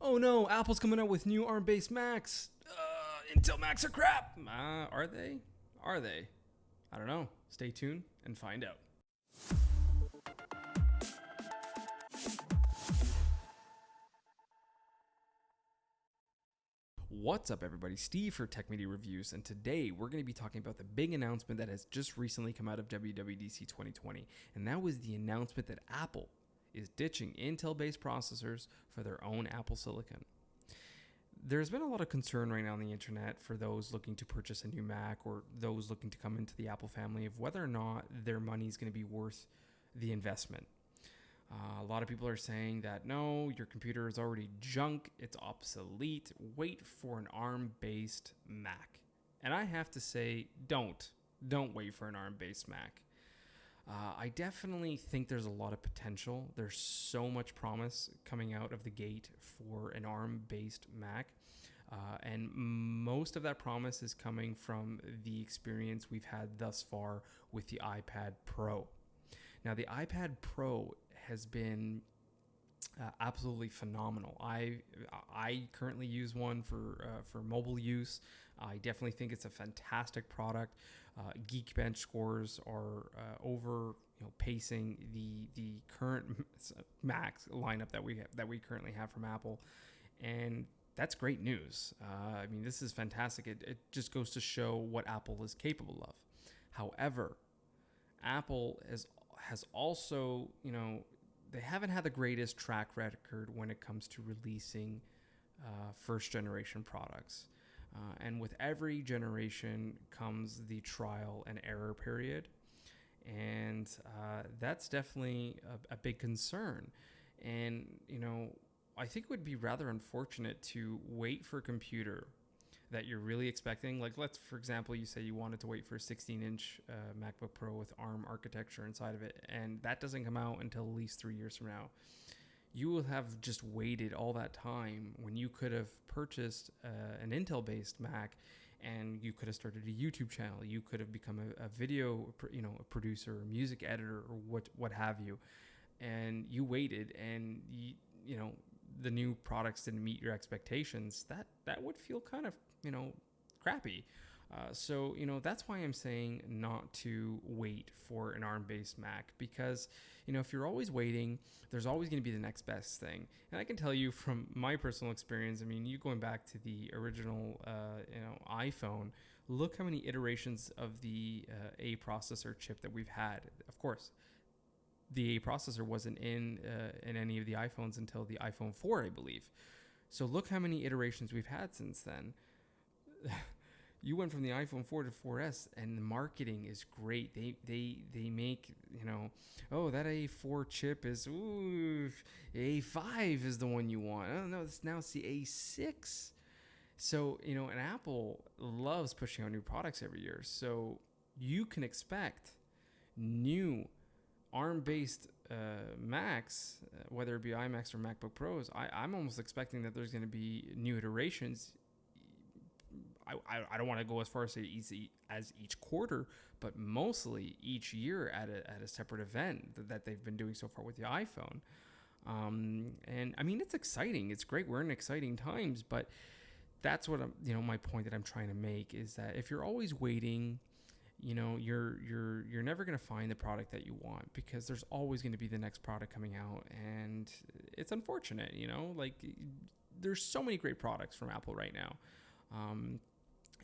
oh no, Apple's coming out with new ARM-based Macs. Intel Macs are crap. Are they? Are they? I don't know. Stay tuned and find out. What's up, everybody? Steve for Tech Media Reviews, and today we're going to be talking about the big announcement that has just recently come out of WWDC 2020, and that was the announcement that Apple is ditching Intel-based processors for their own Apple Silicon. There's been a lot of concern right now on the internet for those looking to purchase a new Mac or those looking to come into the Apple family of whether or not their money is going to be worth the investment. A lot of people are saying that no, your computer is already junk, it's obsolete, wait for an ARM-based Mac. And I have to say, don't wait for an ARM-based Mac. I definitely think there's a lot of potential. There's so much promise coming out of the gate for an ARM-based Mac. And most of that promise is coming from the experience we've had thus far with the iPad Pro. Now, the iPad Pro has been absolutely phenomenal. I currently use one for mobile use. I definitely think it's a fantastic product. Geekbench scores are pacing the current Mac lineup that we currently have from Apple, and that's great news. I mean, this is fantastic. It just goes to show what Apple is capable of. However, Apple has also, they haven't had the greatest track record when it comes to releasing first generation products. And with every generation comes the trial and error period. And that's definitely a big concern. And, I think it would be rather unfortunate to wait for a computer that you're really expecting. Like, for example, you say you wanted to wait for a 16-inch MacBook Pro with ARM architecture inside of it, and that doesn't come out until at least 3 years from now. You will have just waited all that time when you could have purchased an Intel-based Mac, and you could have started a YouTube channel. You could have become a video, a producer, a music editor, or what have you. And you waited, and the new products didn't meet your expectations. That would feel kind of crappy. So that's why I'm saying not to wait for an ARM-based Mac, because if you're always waiting, there's always going to be the next best thing. And I can tell you from my personal experience, I mean, you going back to the original iPhone, look how many iterations of the A processor chip that we've had. Of course, the A processor wasn't in any of the iPhones until the iPhone 4, I believe. So look how many iterations we've had since then. You went from the iPhone 4 to 4S, and the marketing is great. They make, oh, that A4 chip is, A5 is the one you want. Oh, no, now it's the A6. So, and Apple loves pushing out new products every year. So you can expect new ARM-based Macs, whether it be iMacs or MacBook Pros. I'm almost expecting that there's going to be new iterations. I don't want to go as far as say easy as each quarter, but mostly each year at a separate event that they've been doing so far with the iPhone. And I mean, it's exciting. It's great. We're in exciting times, but that's what my point that I'm trying to make is that if you're always waiting, you're never going to find the product that you want, because there's always going to be the next product coming out, and it's unfortunate. Like, there's so many great products from Apple right now.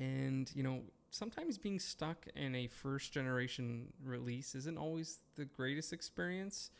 And sometimes being stuck in a first generation release isn't always the greatest experience.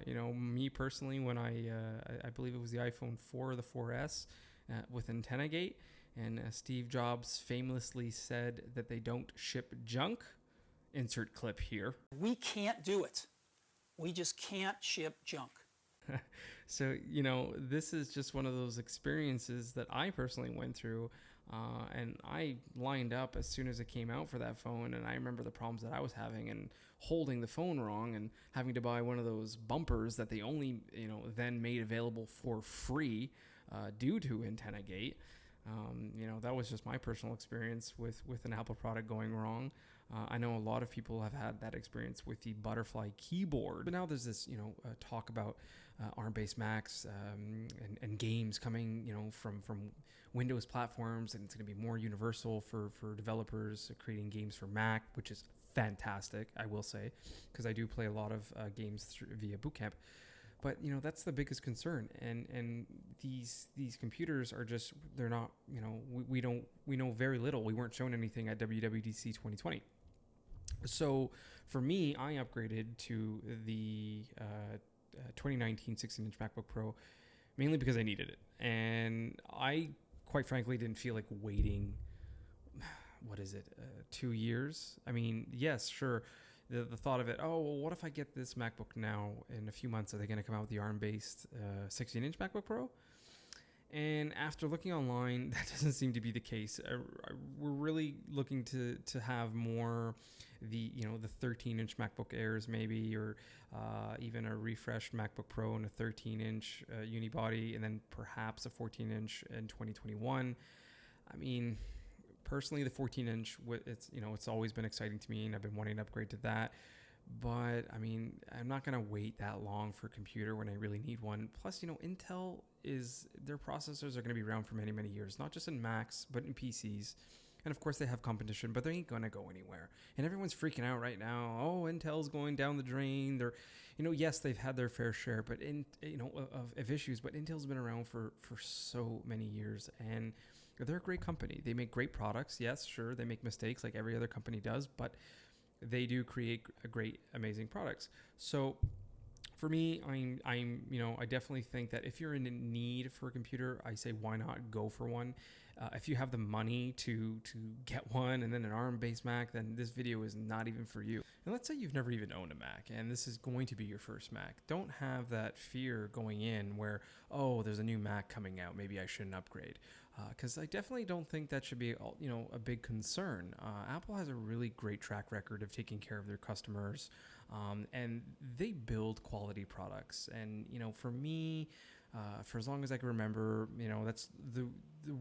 Me personally, when I believe it was the iPhone 4 or the 4S with Antenna Gate, and Steve Jobs famously said that they don't ship junk. Insert clip here. We can't do it. We just can't ship junk. So, this is just one of those experiences that I personally went through. And I lined up as soon as it came out for that phone, and I remember the problems that I was having and holding the phone wrong and having to buy one of those bumpers that they only then made available for free due to Antenna Gate. That was just my personal experience with an Apple product going wrong. I know a lot of people have had that experience with the Butterfly keyboard. But now there's this, talk about ARM-based Macs and games coming, from Windows platforms, and it's going to be more universal for developers creating games for Mac, which is fantastic, I will say, because I do play a lot of games via Boot Camp. But that's the biggest concern, and these computers are just, they're not, we know very little. We weren't shown anything at WWDC 2020. So for me, I upgraded to the 2019 16-inch MacBook Pro mainly because I needed it, and I quite frankly didn't feel like waiting. What is it? 2 years? I mean, yes, sure. The thought of it, oh, well, what if I get this MacBook now in a few months? Are they going to come out with the ARM-based 16-inch MacBook Pro? And after looking online, that doesn't seem to be the case. We're really looking to have more the 13-inch MacBook Airs maybe, or even a refreshed MacBook Pro and a 13-inch unibody, and then perhaps a 14-inch in 2021. I mean, personally, the 14-inch, it's always been exciting to me, and I've been wanting to upgrade to that. But I mean, I'm not going to wait that long for a computer when I really need one. Plus, Intel their processors are going to be around for many, many years, not just in Macs, but in PCs. And of course they have competition, but they ain't going to go anywhere. And everyone's freaking out right now. Oh, Intel's going down the drain. They're, yes, they've had their fair share, but of issues, but Intel's been around for so many years, and they're a great company. They make great products. Yes, sure. They make mistakes like every other company does, but they do create a great, amazing products. So for me, I definitely think that if you're in need for a computer, I say, why not go for one? If you have the money to get one and then an ARM-based Mac, then this video is not even for you. And let's say you've never even owned a Mac and this is going to be your first Mac. Don't have that fear going in where, oh, there's a new Mac coming out, maybe I shouldn't upgrade. Because I definitely don't think that should be, a big concern. Apple has a really great track record of taking care of their customers, and they build quality products. And for me, for as long as I can remember, that's the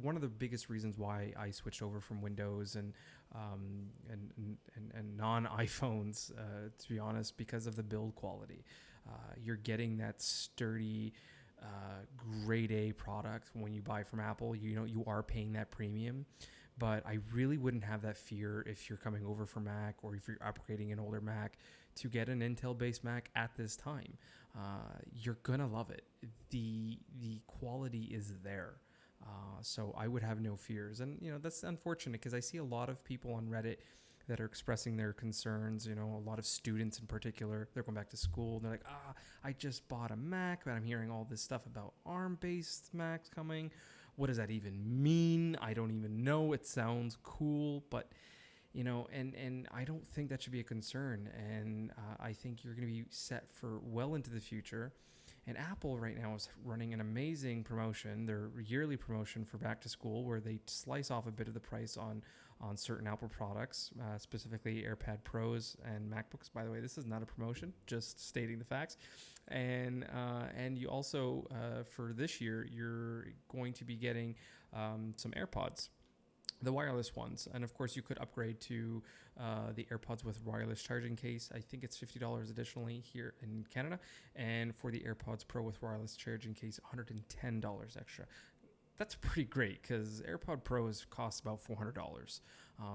one of the biggest reasons why I switched over from Windows and non-iPhones, to be honest, because of the build quality. You're getting that sturdy, grade A product when you buy from Apple. You are paying that premium, but I really wouldn't have that fear if you're coming over for Mac, or if you're upgrading an older Mac, to get an Intel-based Mac at this time. You're gonna love it. The quality is there. So I would have no fears. And, that's unfortunate because I see a lot of people on Reddit that are expressing their concerns. A lot of students in particular, they're going back to school. And they're like, I just bought a Mac, but I'm hearing all this stuff about ARM-based Macs coming. What does that even mean? I don't even know. It sounds cool, but, and I don't think that should be a concern. And I think you're going to be set for well into the future. And Apple right now is running an amazing promotion, their yearly promotion for back to school, where they slice off a bit of the price on certain Apple products, specifically AirPad Pros and MacBooks. By the way, this is not a promotion, just stating the facts. And you also, for this year, you're going to be getting some AirPods, the wireless ones. And of course, you could upgrade to the AirPods with wireless charging case. I think it's $50 additionally here in Canada. And for the AirPods Pro with wireless charging case, $110 extra. That's pretty great because AirPod Pros cost about $400.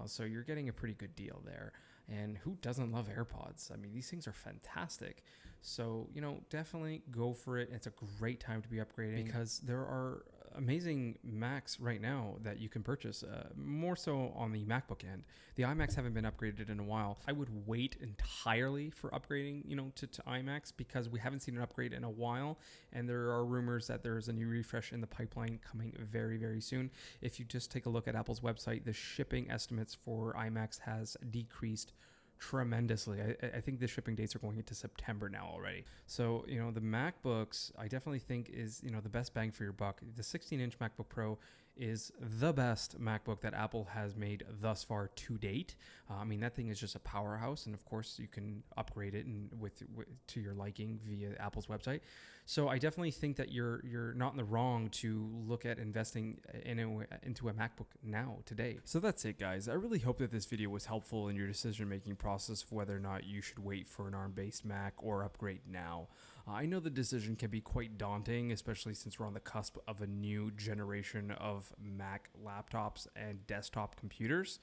So you're getting a pretty good deal there. And who doesn't love AirPods? I mean, these things are fantastic. So, definitely go for it. It's a great time to be upgrading because there are amazing Macs right now that you can purchase, more so on the MacBook end. The iMacs haven't been upgraded in a while. I would wait entirely for upgrading, to iMacs because we haven't seen an upgrade in a while. And there are rumors that there's a new refresh in the pipeline coming very, very soon. If you just take a look at Apple's website, the shipping estimates for iMacs has decreased tremendously. I think the shipping dates are going into September now already. So, the MacBooks, I definitely think is, the best bang for your buck. The 16-inch MacBook Pro is the best MacBook that Apple has made thus far to date. I mean, that thing is just a powerhouse, and of course you can upgrade it and with to your liking via Apple's website. So I definitely think that you're not in the wrong to look at investing into a MacBook now today. So that's it, guys. I really hope that this video was helpful in your decision-making process of whether or not you should wait for an ARM-based Mac or upgrade now. I know the decision can be quite daunting, especially since we're on the cusp of a new generation of Mac laptops and desktop computers.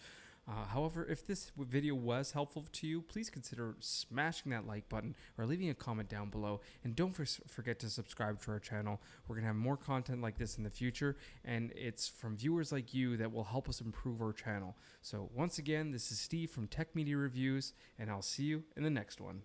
However, if this video was helpful to you, please consider smashing that like button or leaving a comment down below. And don't forget to subscribe to our channel. We're going to have more content like this in the future, and it's from viewers like you that will help us improve our channel. So once again, this is Steve from Tech Media Reviews, and I'll see you in the next one.